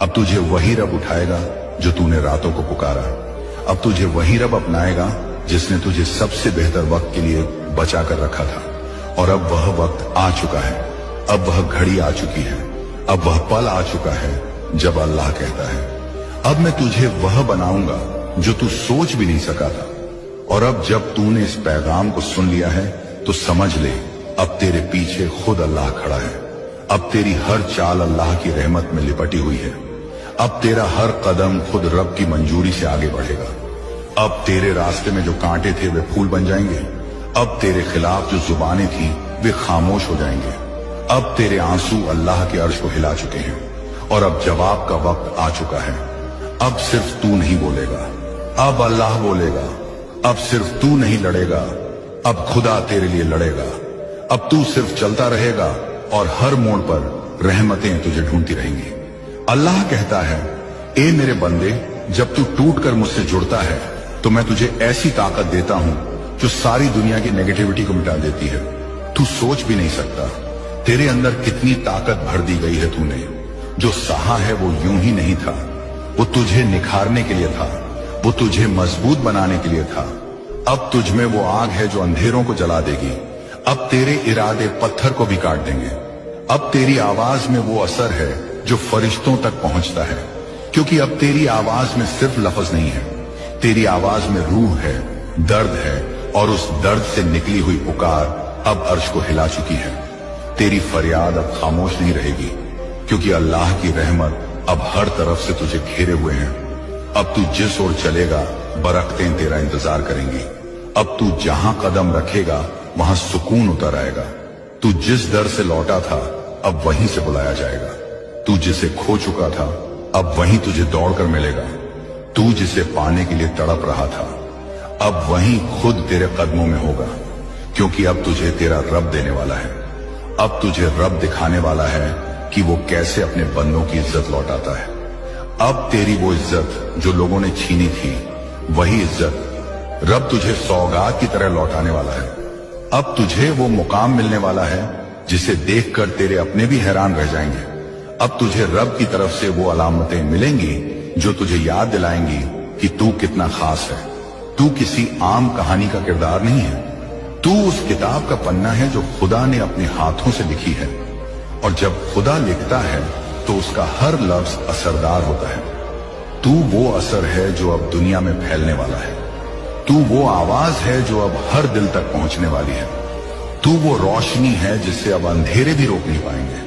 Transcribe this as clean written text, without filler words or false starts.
अब तुझे वही रब उठाएगा जो तूने रातों को पुकारा। अब तुझे वही रब अपनाएगा जिसने तुझे सबसे बेहतर वक्त के लिए बचा कर रखा था। और अब वह वक्त आ चुका है, अब वह घड़ी आ चुकी है, अब वह पल आ चुका है जब अल्लाह कहता है, अब मैं तुझे वह बनाऊंगा जो तू सोच भी नहीं सका था। और अब जब तूने इस पैगाम को सुन लिया है तो समझ ले, अब तेरे पीछे खुद अल्लाह खड़ा है। अब तेरी हर चाल अल्लाह की रहमत में लिपटी हुई है। अब तेरा हर कदम खुद रब की मंजूरी से आगे बढ़ेगा। अब तेरे रास्ते में जो कांटे थे वे फूल बन जाएंगे। अब तेरे खिलाफ जो जुबानें थी वे खामोश हो जाएंगे। अब तेरे आंसू अल्लाह के अर्श को हिला चुके हैं और अब जवाब का वक्त आ चुका है। अब सिर्फ तू नहीं बोलेगा, अब अल्लाह बोलेगा। अब सिर्फ तू नहीं लड़ेगा, अब खुदा तेरे लिए लड़ेगा। अब तू सिर्फ चलता रहेगा और हर मोड़ पर रहमतें तुझे ढूंढती रहेंगी। अल्लाह कहता है, ए मेरे बंदे, जब तू टूट कर मुझसे जुड़ता है तो मैं तुझे ऐसी ताकत देता हूं जो सारी दुनिया की नेगेटिविटी को मिटा देती है। तू सोच भी नहीं सकता तेरे अंदर कितनी ताकत भर दी गई है। तूने जो सहा है वो यूं ही नहीं था, वो तुझे निखारने के लिए था, वो तुझे मजबूत बनाने के लिए था। अब तुझ में वो आग है जो अंधेरों को जला देगी। अब तेरे इरादे पत्थर को भी काट देंगे। अब तेरी आवाज में वो असर है जो फरिश्तों तक पहुंचता है, क्योंकि अब तेरी आवाज में सिर्फ लफ्ज नहीं है, तेरी आवाज में रूह है, दर्द है, और उस दर्द से निकली हुई पुकार अब अर्श को हिला चुकी है। तेरी फरियाद अब खामोश नहीं रहेगी, क्योंकि अल्लाह की रहमत अब हर तरफ से तुझे घेरे हुए हैं। अब तू जिस ओर चलेगा बरकतें तेरा इंतजार करेंगी। अब तू जहां कदम रखेगा वहां सुकून उतर आएगा। तू जिस दर से लौटा था अब वहीं से बुलाया जाएगा। तू जिसे खो चुका था अब वहीं तुझे दौड़कर मिलेगा। तू जिसे पाने के लिए तड़प रहा था अब वहीं खुद तेरे कदमों में होगा, क्योंकि अब तुझे तेरा रब देने वाला है। अब तुझे रब दिखाने वाला है कि वो कैसे अपने बंदों की इज्जत लौटाता है। अब तेरी वो इज्जत जो लोगों ने छीनी थी, वही इज्जत रब तुझे सौगात की तरह लौटाने वाला है। अब तुझे वो मुकाम मिलने वाला है जिसे देखकर तेरे अपने भी हैरान रह जाएंगे। अब तुझे रब की तरफ से वो अलामतें मिलेंगी जो तुझे याद दिलाएंगी कि तू कितना खास है। तू किसी आम कहानी का किरदार नहीं है, तू उस किताब का पन्ना है जो खुदा ने अपने हाथों से लिखी है। और जब खुदा लिखता है तो उसका हर लफ्ज असरदार होता है। तू वो असर है जो अब दुनिया में फैलने वाला है। तू वो आवाज है जो अब हर दिल तक पहुंचने वाली है। तू वो रोशनी है जिससे अब अंधेरे भी रोक नहीं पाएंगे।